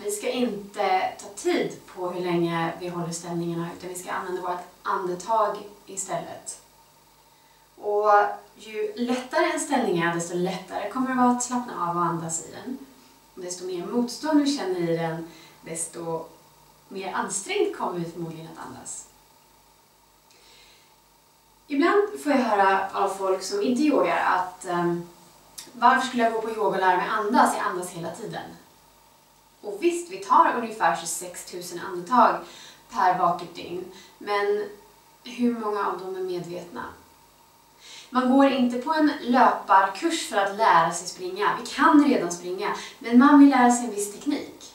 vi ska inte ta tid på hur länge vi håller ställningarna, utan vi ska använda vårt andetag istället. Och ju lättare en ställning är, desto lättare kommer det vara att slappna av och andas i den. Och desto mer motstånd vi känner i den, desto mer ansträngt kommer vi förmodligen att andas. Ibland får jag höra av folk som inte yogar att varför skulle jag gå på yoga och lära mig andas? Jag andas hela tiden. Och visst, vi tar ungefär 26 000 andetag per vaket dygn. Men hur många av dem är medvetna? Man går inte på en löparkurs för att lära sig springa. Vi kan redan springa, men man vill lära sig en viss teknik.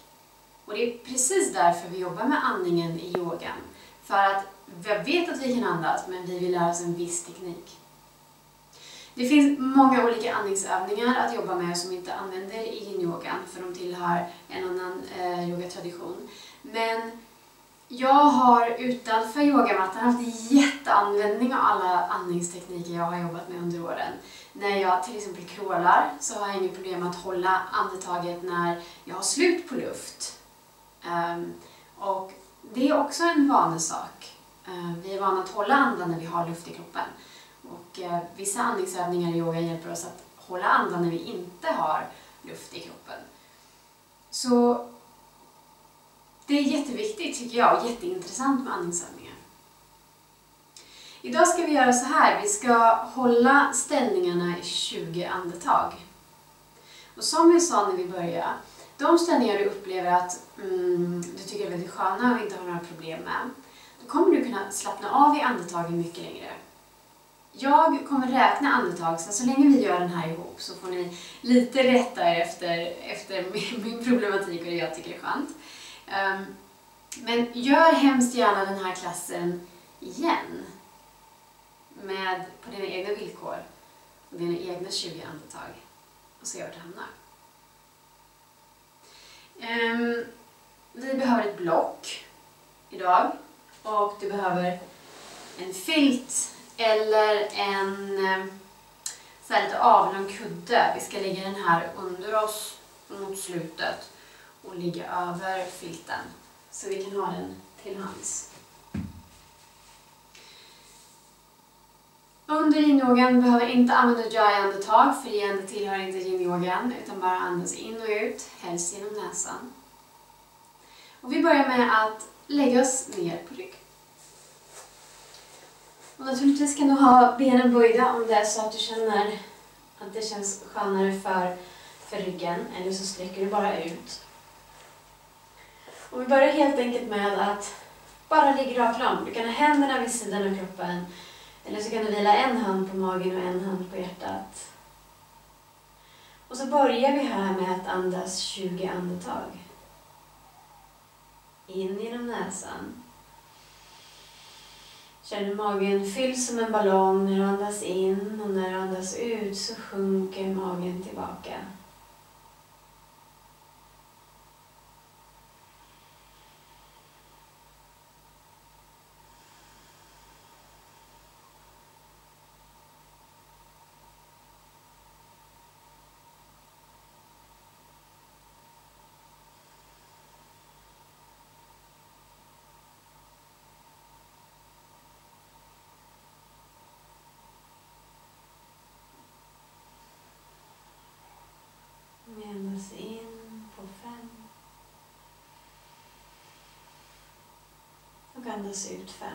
Och det är precis därför vi jobbar med andningen i yogan. För att vi vet att vi kan andas, men vi vill lära oss en viss teknik. Det finns många olika andningsövningar att jobba med som inte använder i yinyogan, för de tillhör en annan yogatradition. Men jag har utanför yogamattan haft jätteanvändning av alla andningstekniker jag har jobbat med under åren. När jag till exempel crawlar så har jag inget problem att hålla andetaget när jag har slut på luft. Och det är också en vanesak. Vi är vana att hålla andan när vi har luft i kroppen. Och vissa andningsövningar i yoga hjälper oss att hålla andan när vi inte har luft i kroppen. Så det är jätteviktigt tycker jag och jätteintressant med andningsövningar. Idag ska vi göra så här. Vi ska hålla ställningarna i 20 andetag. Och som jag sa när vi började, de ställningar du upplever att du tycker är väldigt sköna och inte har några problem med, då kommer du kunna slappna av i andetagen mycket längre. Jag kommer räkna andetag, så länge vi gör den här ihop så får ni lite rätta er efter min problematik och det jag tycker är skönt. Men gör hemskt gärna den här klassen igen på dina egna villkor och dina egna 20 andetag och se vart det hamnar. Vi behöver ett block idag och du behöver en filt eller en så här lite avlång kudde. Vi ska lägga den här under oss mot slutet och ligga över filten så vi kan ha den till hands. Under yinyogan behöver inte använda dry-andetag, för det tillhör inte yinyogan, utan bara andas in och ut, helst genom näsan. Och vi börjar med att lägga oss ner på rygg. Och naturligtvis kan du ha benen böjda om det är så att du känner att det känns skönare för ryggen, eller så sträcker du bara ut. Och vi börjar helt enkelt med att bara ligga rakt lång. Du kan ha händerna vid sidan av kroppen, eller så kan du vila en hand på magen och en hand på hjärtat. Och så börjar vi här med att andas 20 andetag. In genom näsan. Känner magen fylls som en ballong när du andas in, och när du andas ut så sjunker magen tillbaka. Vi andas in på 5 och andas ut 5.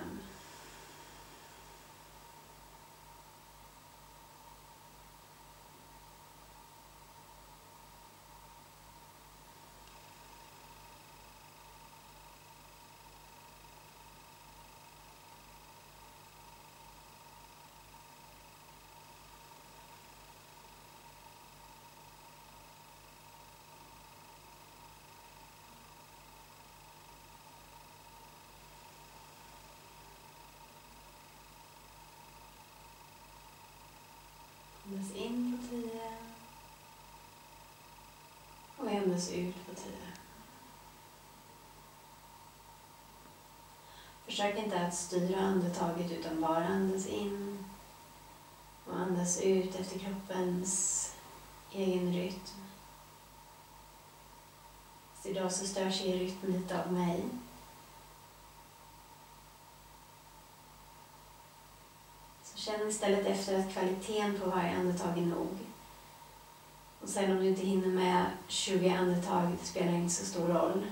Andas in på 10 och andas ut på 10. Försök inte att styra andetaget utan bara andas in och andas ut efter kroppens egen rytm. Så idag så störs er rytm lite av mig. Så känn istället efter att kvaliteten på varje andetag är nog. Och sen om du inte hinner med 20 andetag, det spelar inte så stor roll.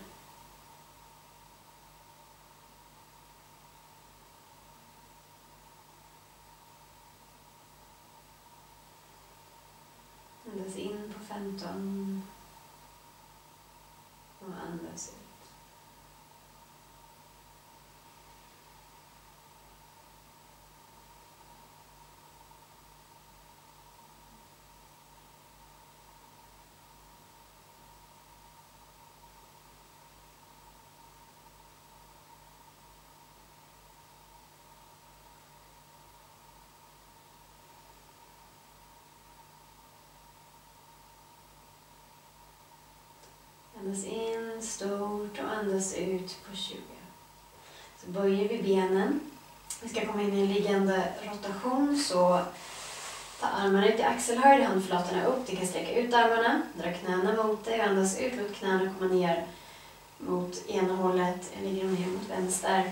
Andas in på 15 och andas ut. Andas in stort och andas ut på 20. Så böjer vi benen. Vi ska komma in i en liggande rotation, så ta armarna ut i axelhöjd, handflatorna upp. Du kan sträcka ut armarna, dra knäna mot dig och andas ut. Låt knäna komma ner mot ena hållet eller ligger de ner mot vänster.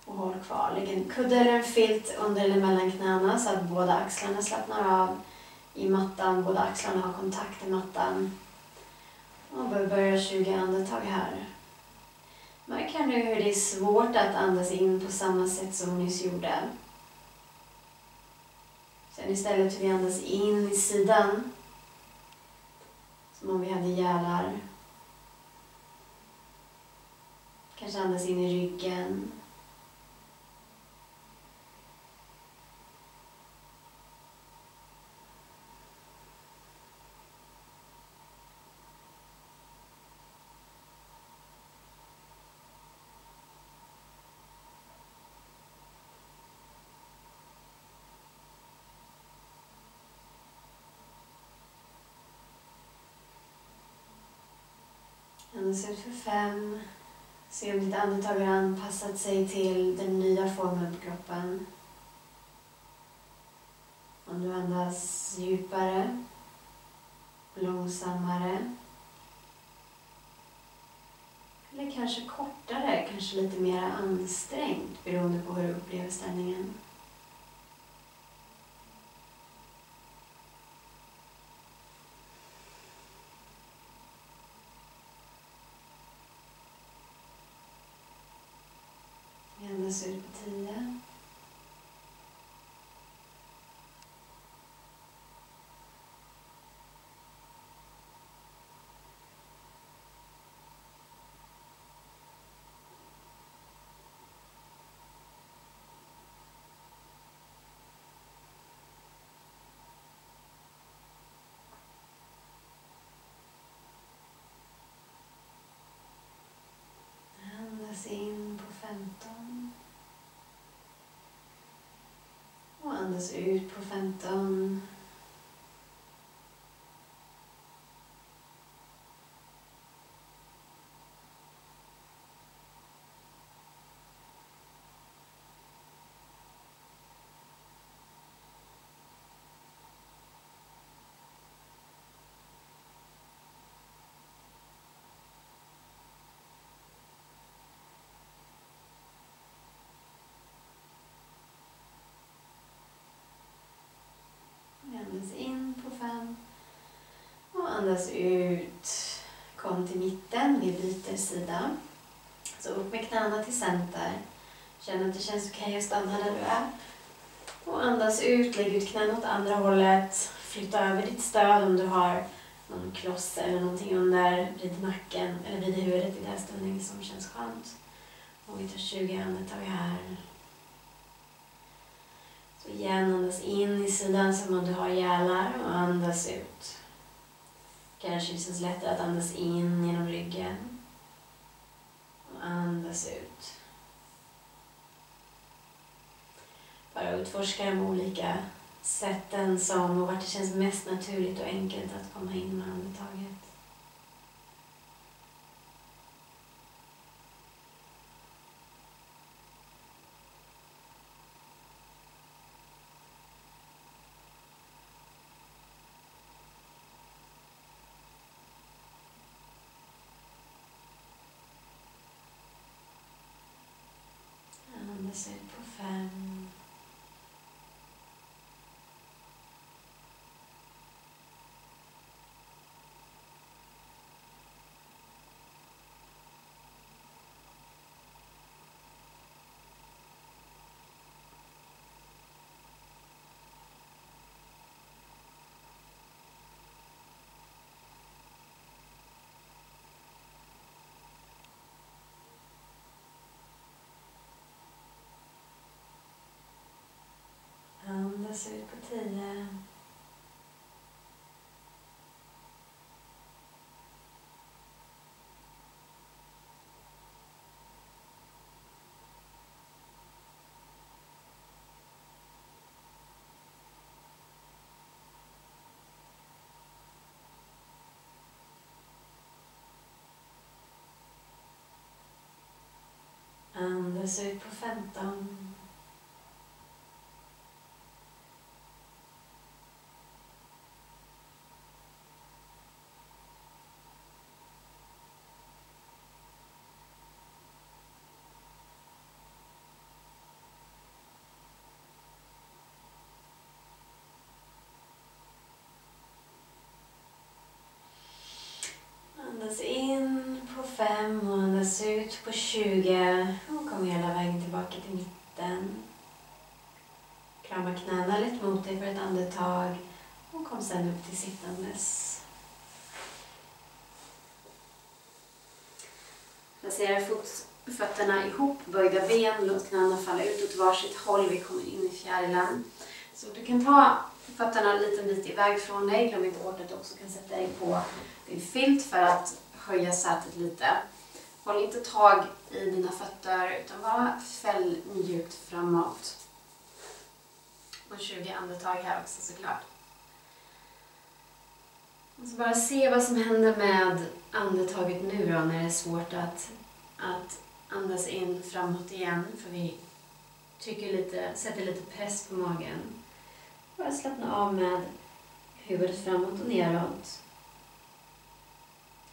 Och håll kvar. Lägg en kudde eller en filt under eller mellan knäna så att båda axlarna slappnar av i mattan. Båda axlarna har kontakt i mattan. Och börja 20 andetag här. Märk här nu hur det är svårt att andas in på samma sätt som vi nyss gjorde. Sen istället hur vi andas in i sidan. Som om vi hade hjälper. Kanske andas in i ryggen. Andas ut för 5. Se om ditt andetag har anpassat sig till den nya formen på kroppen. Om du andas djupare, långsammare. Eller kanske kortare, kanske lite mer ansträngt beroende på hur du upplever ställningen. Andas ut på 10. Andas in på 15. Och andas ut på 15. Andas in på 5 och andas ut. Kom till mitten, vi byter sida. Så upp med knäna till center. Känn att det känns okej att stanna där du är. Och andas ut, lägg ut knäna åt andra hållet. Flytta över ditt stöd om du har någon kloss eller någonting under vid nacken eller vid huvudet i den här ställningen som känns skönt. Och vi tar 20 andetag här. Så igen, andas in i sidan som om du har hjälper och andas ut. Kanske det känns lättare att andas in genom ryggen. Och andas ut. Bara utforska de olika sätten som och vart det känns mest naturligt och enkelt att komma in med andetaget. Andas ut på 5. Andas ut på 10. Andas ut på 15. Andas in på 5 och andas ut på 20. Och kom hela vägen tillbaka till mitten. Krama knäna lite mot dig för ett andetag. Och kom sen upp till sittandes. Placera fötterna ihop, böjda ben, låt knäna falla ut åt varsitt håll. Vi kommer in i fjärilen. Så du kan ta fötterna en liten bit iväg från dig. Glöm inte bort att du också kan sätta dig på din filt för att höja sätet lite. Håll inte tag i dina fötter utan bara fäll mjukt framåt. Och 20 andetag här också såklart. Och så bara se vad som händer med andetaget nu då när det är svårt att andas in framåt igen. För vi sätter lite press på magen. Bara slappna av med huvudet framåt och neråt.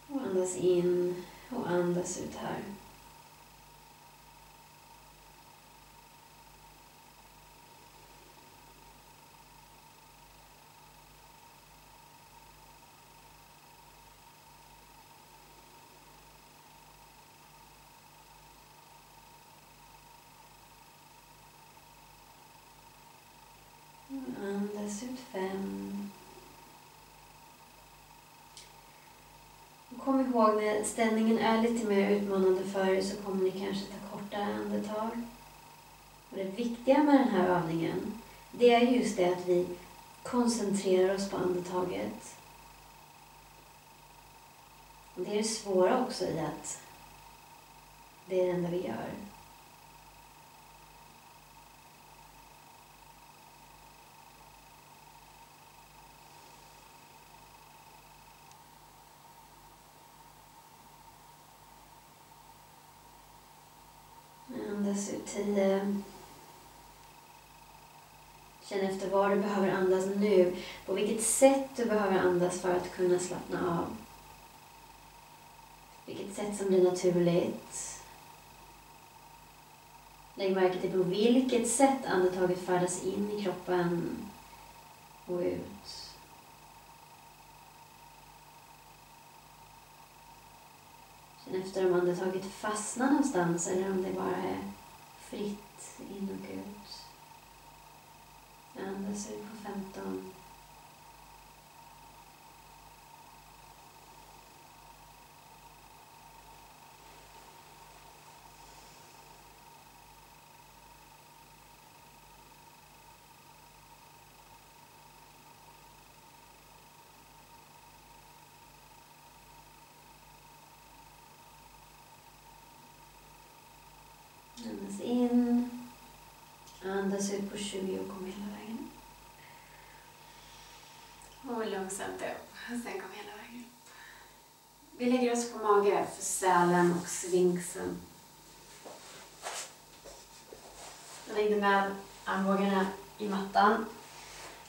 Och andas in och andas ut här. Andas ut 5. Kom ihåg när ställningen är lite mer utmanande för er så kommer ni kanske ta kortare andetag. Och det viktiga med den här övningen, det är just det att vi koncentrerar oss på andetaget. Och det är det svåra också i att det är det enda vi gör. Andas ut 10. Känn efter var du behöver andas nu. På vilket sätt du behöver andas för att kunna slappna av. Vilket sätt som blir naturligt. Lägg märke till på vilket sätt andetaget färdas in i kroppen och ut. Känn efter om andetaget fastnar någonstans eller om det bara är fritt in och ut. Andas ut på 15. Andas in. Andas ut på 20 och kom hela vägen. Och långsamt upp. Sen kom hela vägen upp. Vi lägger oss på mage för sälen och svinksen. Lägg dig med armbågarna i mattan.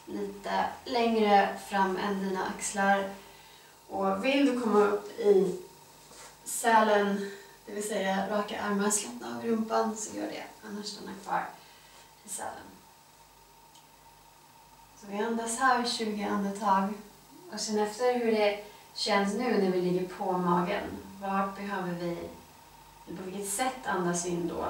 Lite längre fram än dina axlar. Och vill du komma upp i sälen Det vill säga raka armar, slappna av rumpan, så gör det. Annars stanna kvar i sälen. Så vi andas här 20 andetag. Och sen efter hur det känns nu när vi ligger på magen. Vart behöver vi, eller på vilket sätt andas in då?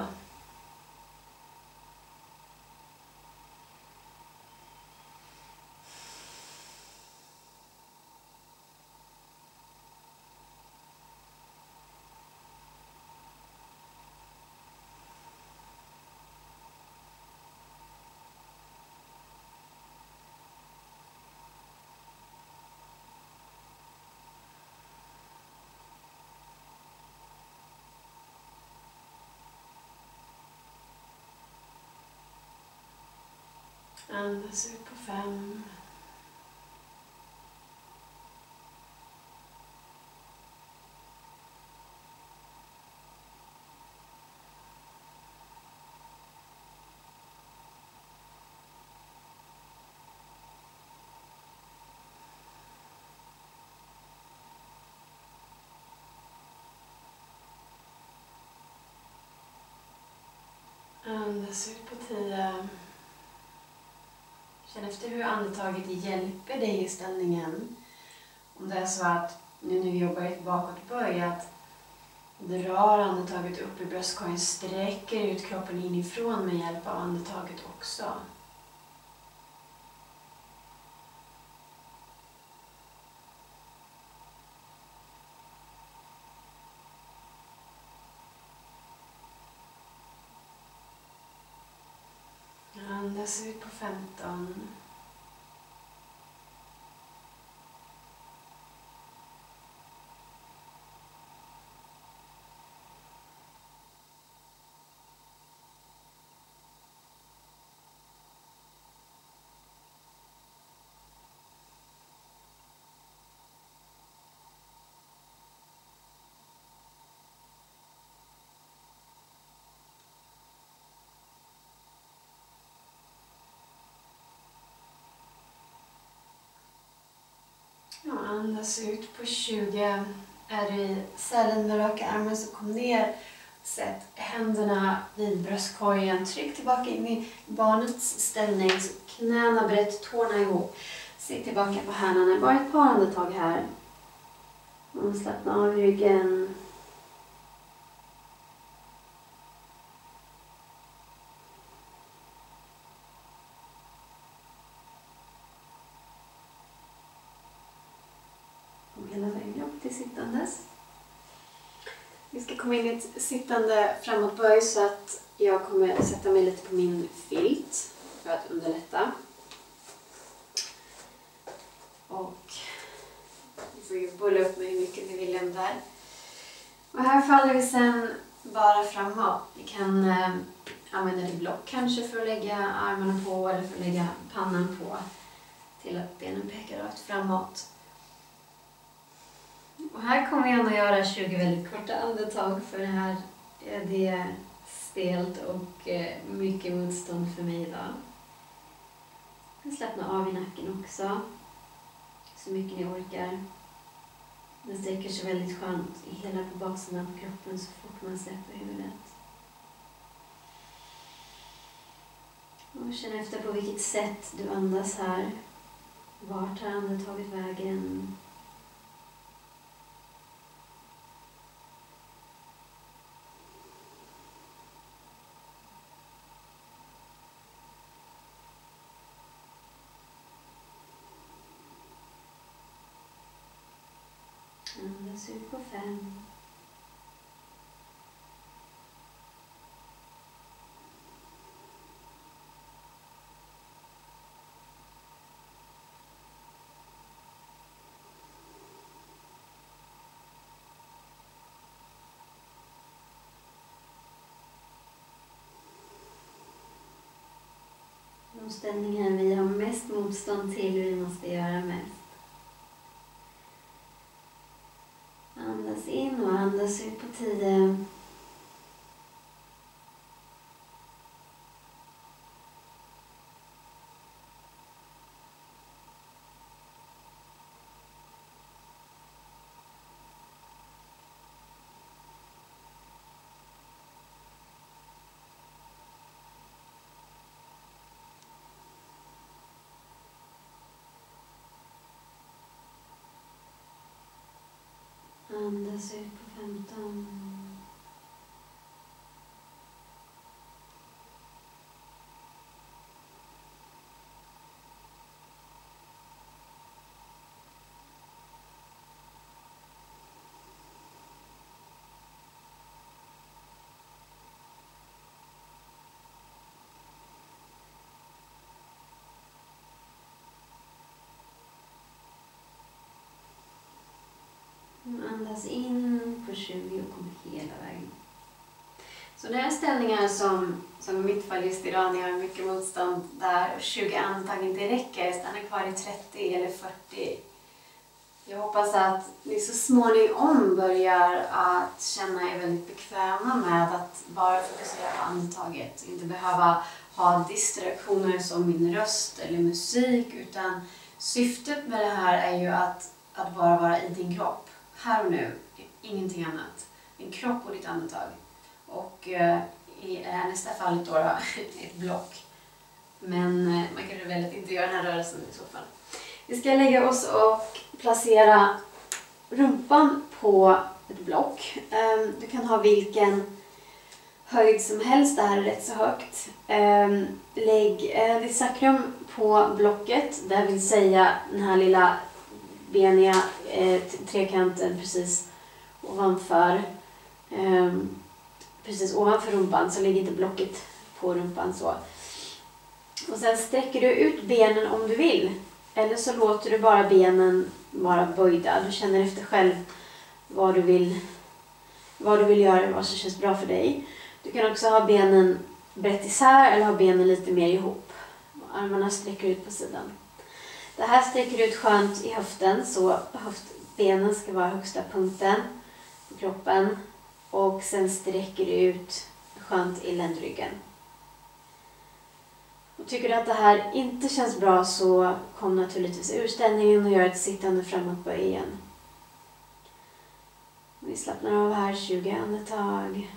Andas ut på 5. Andas ut på 10. Känn efter hur andetaget hjälper dig i ställningen. Om det är så att nu när vi jobbar i ett bakåt börja, att drar andetaget upp i bröstkorgen, sträcker ut kroppen inifrån med hjälp av andetaget också. Andas ut på 15. Och andas ut på 20. Är du i sälen med raka armar så kom ner. Sätt händerna vid bröstkorgen. Tryck tillbaka in i barnets ställning. Så knäna brett, tårna ihop. Sitt tillbaka på händerna. Bara ett par andetag här. Och slappna av ryggen. Hela vägen upp till sittandes. Vi ska komma in i ett sittande framåtböj så att jag kommer sätta mig lite på min filt för att underlätta. Och vi får ju bolla upp mig hur mycket vi vill där. Och här faller vi sen bara framåt. Vi kan använda det block kanske för att lägga armarna på eller för att lägga pannan på till att benen pekar rakt framåt. Och här kommer jag att göra 20 väldigt korta andetag för det här är det stelt och mycket motstånd för mig idag. Jag slappnar av i nacken också, så mycket ni orkar. Den sträcker sig väldigt skönt i hela på baksidan av kroppen så fort man släpper huvudet. Och känn efter på vilket sätt du andas här. Vart har andetaget vägen? Andas ut på 5. De ställningar vi har mest motstånd till, vi måste göra mest. Andas in och andas ut på 10. Andas ut på 15. Andas in på 20 och kommer hela vägen. Så det är ställningar som i mitt fall just idag när jag har mycket motstånd där 20 andetag inte räcker, stannar kvar i 30 eller 40. Jag hoppas att ni så småningom börjar att känna er väldigt bekväma med att bara fokusera på andetaget. Inte behöva ha distraktioner som min röst eller musik, utan syftet med det här är ju att bara vara i din kropp. Här och nu, ingenting annat. Din kropp och ditt andetag. Och i det här nästa fallet då ett block. Men man kan välja att inte göra den här rörelsen i så fall. Vi ska lägga oss och placera rumpan på ett block. Du kan ha vilken höjd som helst, det här är rätt så högt. Lägg ditt sakrum på blocket, det vill säga den här lilla beniga trekanten precis ovanför rumpan, så lägg inte blocket på rumpan så. Och sen sträcker du ut benen om du vill, eller så låter du bara benen vara böjda. Du känner efter själv vad du vill göra, vad som känns bra för dig. Du kan också ha benen brett isär eller ha benen lite mer ihop. Armarna sträcker ut på sidan. Det här sträcker ut skönt i höften, så höftbenen ska vara högsta punkten på kroppen. Och sen sträcker du ut skönt i ländryggen. Och tycker du att det här inte känns bra, så kom naturligtvis ur ställningen och gör ett sittande framåtböj igen. Vi slappnar av här 20 andetag.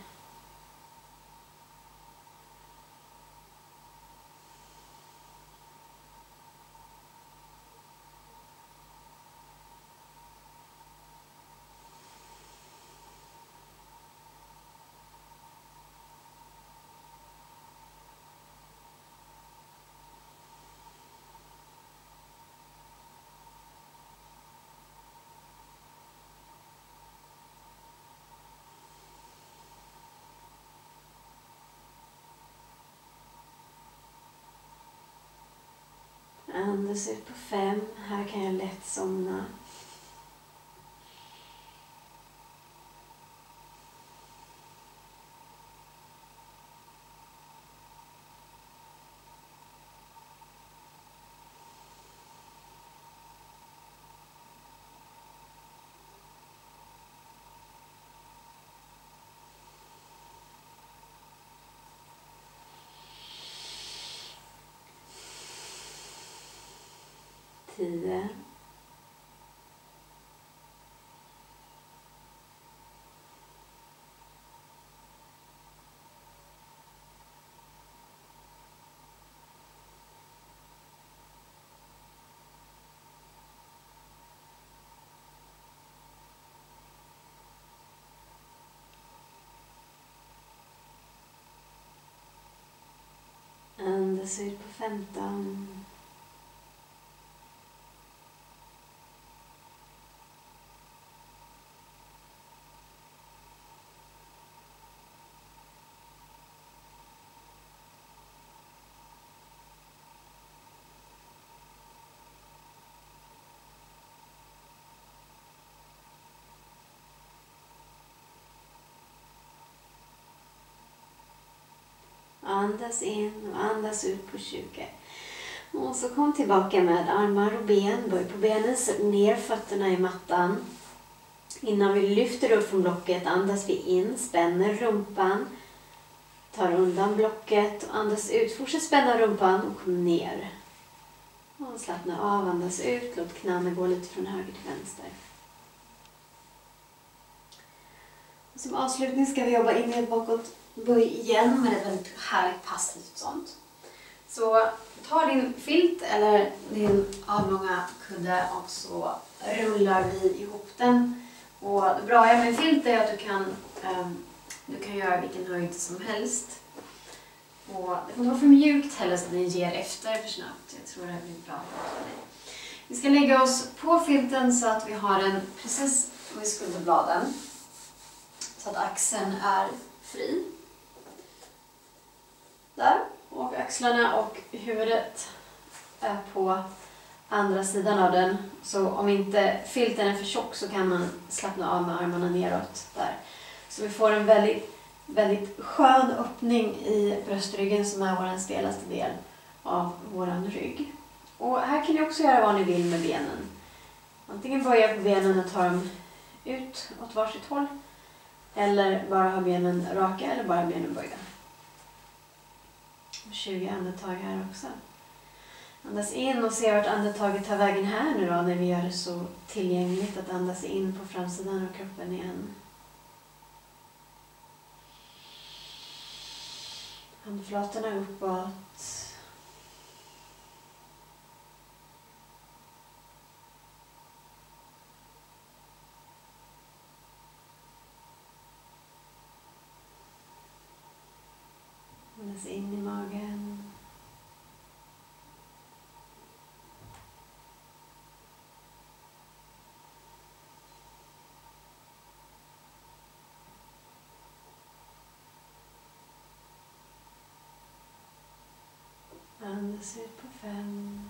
Andas ut på 5. Här kan jag lätt somna. Tio. Andas ut på 15. Andas in och andas ut på 20. Och så kom tillbaka med armar och ben. Böj på benen, sätt ner fötterna i mattan. Innan vi lyfter upp från blocket andas vi in, spänner rumpan. Tar undan blocket och andas ut. Fortsätt spänna rumpan och kom ner. Och slappna av, andas ut. Låt knäna gå lite från höger till vänster. Och som avslutning ska vi jobba in bakåt. Böj igen med ett väldigt härligt passivt sånt. Så ta din filt eller din avlånga kudde och så rullar vi ihop den Och det bra med en filt är att du kan göra vilken höjd som helst. Och det får inte vara för mjukt heller så att den ger efter för snabbt. Jag tror det här blir bra för dig. Vi ska lägga oss på filten så att vi har den precis vid skulderbladen. Så att axeln är fri. Där. Och axlarna och huvudet är på andra sidan av den. Så om inte filten är för tjock så kan man slappna av med armarna neråt där. Så vi får en väldigt skön öppning i bröstryggen som är vår stelaste del av våran rygg. Och här kan ni också göra vad ni vill med benen. Antingen börja på benen och ta dem ut åt varsitt håll. Eller bara ha benen raka eller bara benen böjda. 20 andetag här också. Andas in och se vart andetaget tar vägen här nu då när vi gör det så tillgängligt att andas in på framsidan av kroppen igen. Handflatorna uppåt. Andas in i magen. Andas ut på 5.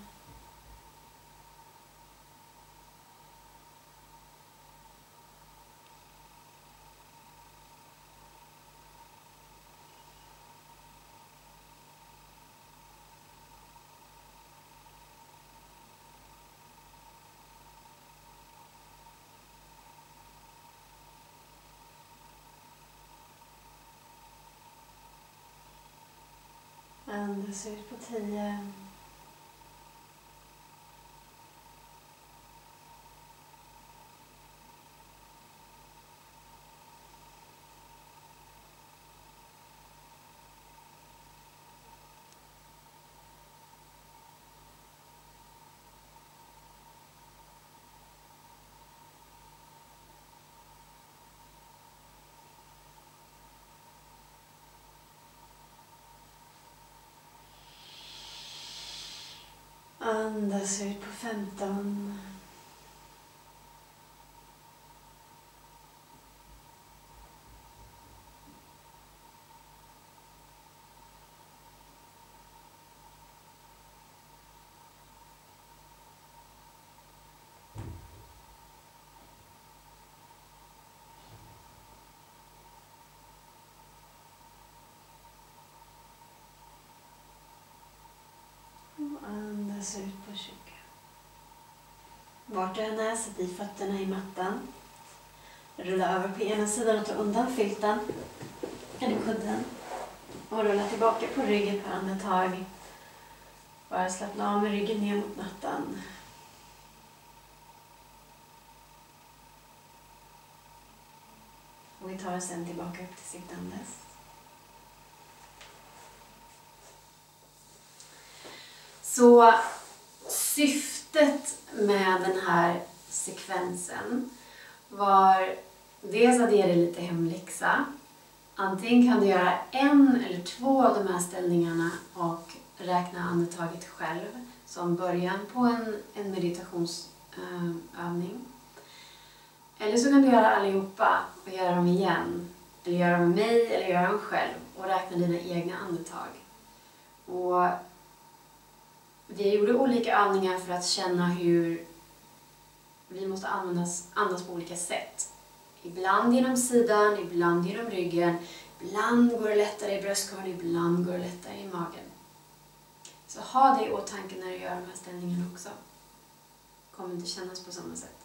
Andas ut på 10. Andas ut på 15. Andas ut på 20. Vart du än är, sätt i fötterna i mattan. Rulla över på ena sidan och ta undan filten eller kudden. Och rulla tillbaka på ryggen per andetag. Bara slappna av med ryggen ner mot mattan. Och vi tar oss sen tillbaka upp till sittandes. Så syftet med den här sekvensen var dels att ge dig lite hemläxa. Antingen kan du göra 1 eller 2 av de här ställningarna och räkna andetaget själv som början på en meditationsövning. Eller så kan du göra allihopa och göra dem igen. Eller göra dem med mig eller göra dem själv och räkna dina egna andetag. Och vi gjorde olika övningar för att känna hur vi måste andas på olika sätt. Ibland genom sidan, ibland genom ryggen. Ibland går det lättare i bröstkorgen, ibland går det lättare i magen. Så ha det i åtanke när du gör de här ställningarna också. Det kommer inte kännas på samma sätt.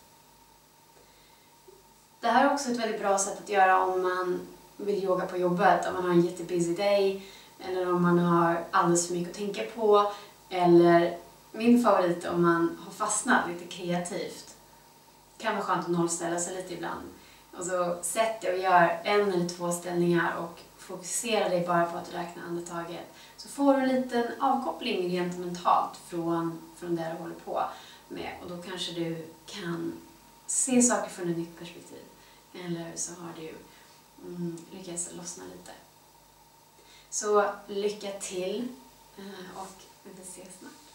Det här är också ett väldigt bra sätt att göra om man vill yoga på jobbet. Om man har en jättebusy day eller om man har alldeles för mycket att tänka på. Eller min favorit om man har fastnat lite kreativt. Det kan vara skönt att nollställa sig lite ibland. Och så sätt dig och gör 1 eller 2 ställningar och fokusera dig bara på att räkna andetaget. Så får du en liten avkoppling rent mentalt från det du håller på med. Och då kanske du kan se saker från ett nytt perspektiv. Eller så har du lyckats lossna lite. Så lycka till och vi ses snart.